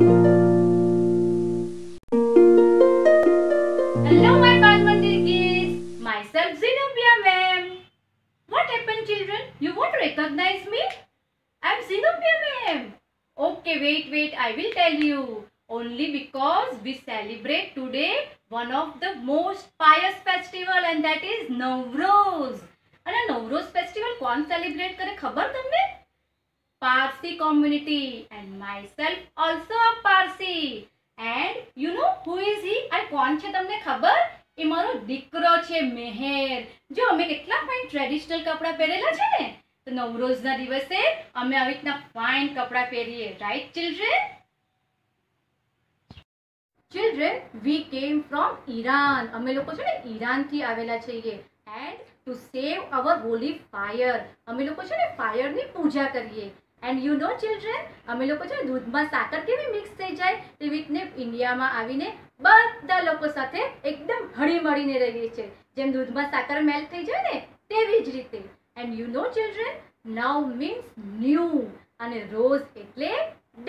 Hello, my Balmandi kids. Myself Zenobia, ma'am. What happened, children? You won't recognize me? I'm Zenobia, ma'am. Okay, wait. I will tell you. Only because we celebrate today one of the most pious festival, and that is Nowroz. અને Navroz festival કોણ celebrate કરે ખબર તમને? Parsi community, and myself also a Parsi. And you know who is he? આ કોણ છે તમને ખબર? એ મારો દીકરો છે મેહેર. જો અમે કેટલા ફાઇન ટ્રેડિશનલ કપડા પહેરેલા છે ને, તો નવરોઝના દિવસે અમે આવી રીતના ફાઇન કપડા પહેરીએ, right children? Children, we came from Iran. અમે લોકો છે ને ઈરાનથી આવેલા છીએ. And to save our holy fire, અમે લોકો છે ને ફાયરની પૂજા કરીએ. And you know children, અમે લોકો છે ને દૂધમાં સાકર કેવી મિક્સ થઈ જાય તેવી રીતને ઇન્ડિયામાં આવીને બધા લોકો સાથે એકદમ હળીમળીને રહીએ છીએ. જેમ દૂધમાં સાકર મેલ્ટ થઈ જાય ને તેવી જ રીતે. And you know children, now means new અને રોઝ એટલે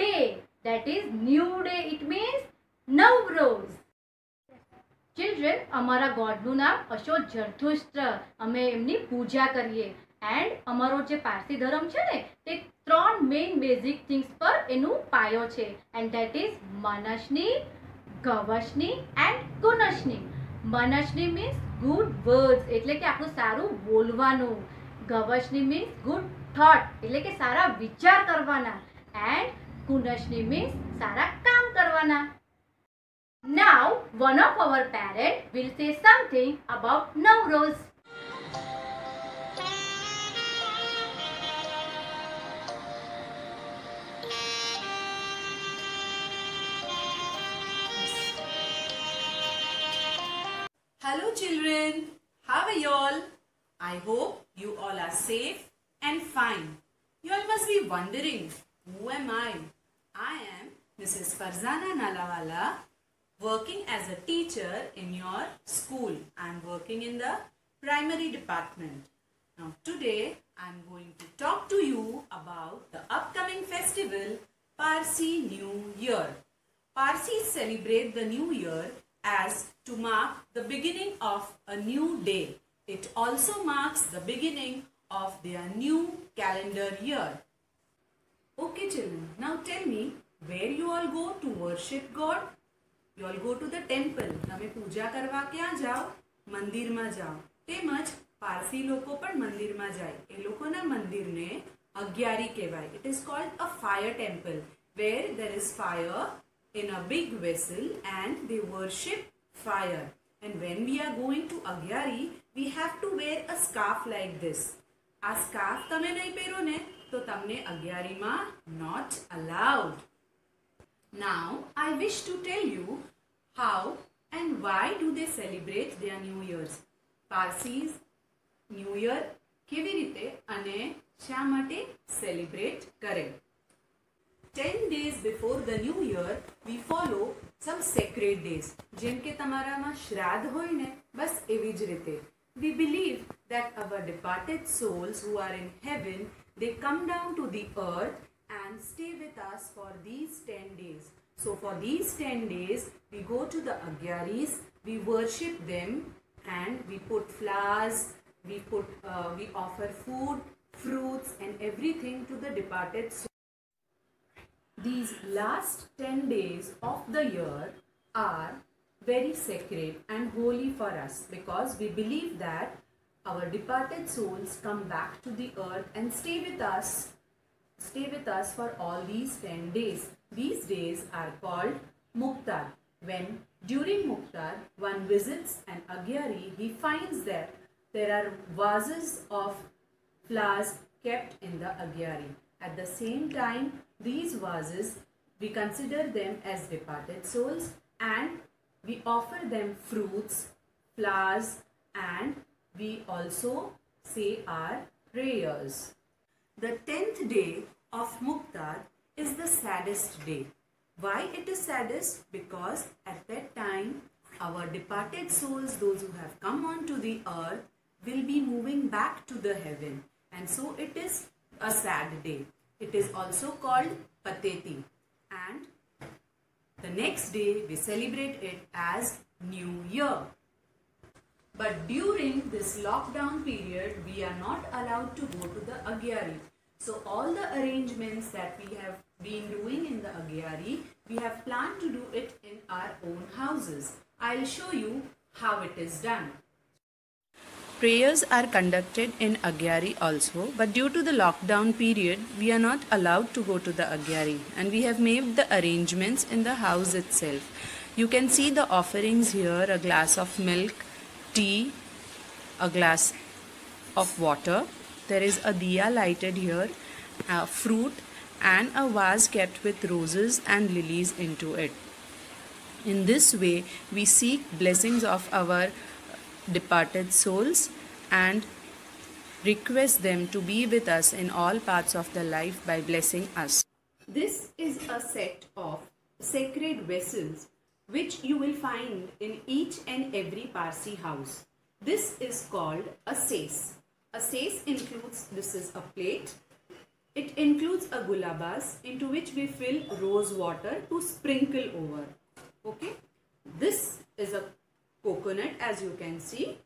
day. That is new day. It means Navroz. Children, અમારા ગોડનું નામ અશોક ઝરથુસ્ત્ર. અમે એમની પૂજા કરીએ. એન્ડ અમારો જે પારસી ધર્મ છે ને તે 3 મેઇન બેઝિક થિંગ્સ પર એનું પાયો છે. And that is Manashni, Gavashni and Kunashni. Manashni means good words, એટલે કે આપણું સારું બોલવાનું. ગવશની મીન્સ ગુડ થોટ, એટલે કે સારા વિચાર કરવાના. એન્ડ કુનશની મીન્સ સારા કામ કરવાના. Now, one of our parents will say something about Nowroz. Hello children, how are you all? I hope you all are safe and fine. You all must be wondering, who am I? I am Mrs. Farzana Nalawala, working as a teacher in your school. I am working in the primary department. Now today I am going to talk to you about the upcoming festival Parsi New Year. Parsis celebrate the New Year as to mark the beginning of a new day. It also marks the beginning of their new calendar year. Okay children, now tell me, where you all go to worship God? You all go to the temple. તમે પૂજા કરવા ક્યાં જાઓ? મંદિરમાં જાઓ. તેમજ પારસી લોકો પણ મંદિરમાં જાય. એ લોકોના મંદિરને અગિયારી કહેવાય. It is called a fire temple where there is fire in a big vessel and they worship fire. And when we are going to Agyari, we have to wear a scarf like this. આ scarf તમે નહીં પહેરો ને તો તમને અગિયારીમાં not allowed. Now, I wish to tell you how and why do they celebrate their New Years. Parsis New Year કેવી રીતે અને શા માટે celebrate કરે. 10 days before the New Year, we follow some sacred days. જેમ કે તમારામાં શ્રાદ્ધ હોય ને, બસ એવી જ રીતે. We believe that our departed souls who are in heaven, they come down to the earth and stay with us for these 10 days. So for these 10 days, we go to the Agyaris, we worship them and we put flowers, we offer food, fruits and everything to the departed souls. These last 10 days of the year are very sacred and holy for us because we believe that our departed souls come back to the earth and stay with us for all these 10 days. These days are called Muktar. When during Muktar one visits an Agyari, he finds that there are vases of flowers kept in the Agyari. At the same time, these vases, we consider them as departed souls and we offer them fruits, flowers and we also say our prayers. The 10th day of Muktar is the saddest day. Why it is saddest? Because at that time our departed souls, those who have come onto the earth, will be moving back to the heaven, and so it is a sad day. It is also called Pateti. And The next day we celebrate it as New Year. But during this lockdown period, we are not allowed to go to the Agyari. So all the arrangements that we have been doing in the Agyari, we have planned to do it in our own houses. I'll show you how it is done. Prayers are conducted in Agyari also, but due to the lockdown period, we are not allowed to go to the Agyari, and we have made the arrangements in the house itself. You can see the offerings here: a glass of milk, tea, a glass of water. There is a diya lighted here, fruit, and a vase kept with roses and lilies into it. In this way, we seek blessings of our departed souls and request them to be with us in all parts of the life by blessing us. This is a set of sacred vessels which you will find in each and every Parsi house. This is called a sais. A sais includes, this is a plate. It includes a gulabas into which we fill rose water to sprinkle over. Okay. This is a coconut, as you can see.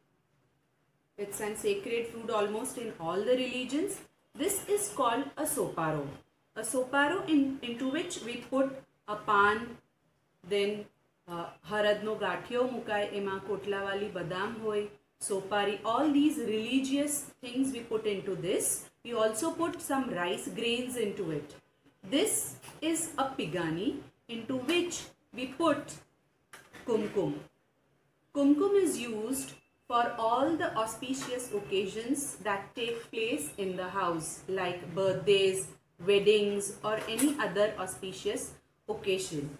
It's a sacred food almost in all the religions. This is called a soparo. A soparo into which we put a pan, then haradno gathio mukai ema kotla wali badam hoy, sopari, all these religious things we put into this. We also put some rice grains into it. This is a pigani into which we put kumkum. Kumkum is used for all the auspicious occasions that take place in the house, like birthdays, weddings, or any other auspicious occasion.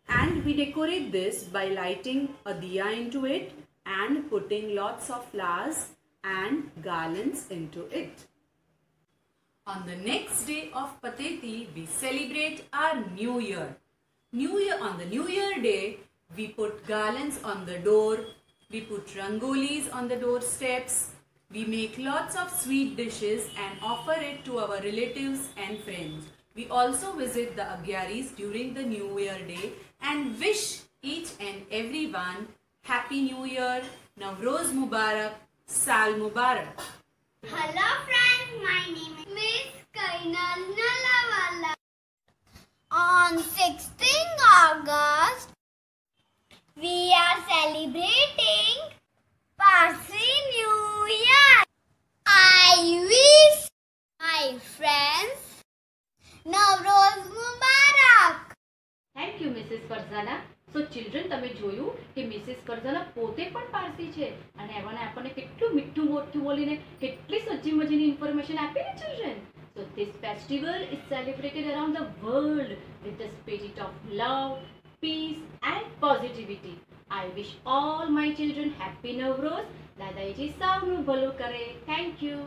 And we decorate this by lighting a diya into it and putting lots of flowers and garlands into it. On the next day of Pateti, we celebrate our New Year. On the New Year day, we put garlands on the door, we put rangolis on the doorsteps, we make lots of sweet dishes and offer it to our relatives and friends. We also visit the Agyaris during the New Year day and wish each and everyone Happy New Year, Navroz Mubarak, Sal Mubarak. Hello friends, my name is Miss Kainal Nalawala. On 16th August, we are celebrating Parsi New Year. I wish my friends Navroz Mubarak. Thank you Mrs Farzana. So children, તમે જોયું કે Mrs ફરઝાના પોતે પણ પારસી છે અને એવાને આપણને કેટલું મીઠું મોઠું બોલીને કેટલી સચ્ચી મજાની ઇન્ફોર્મેશન આપી ને children. So this festival is celebrated around the world with the spirit of love, peace and positivity. I wish all my children happy Navroz. દાદાજી સૌનું ભલું કરે. Thank you.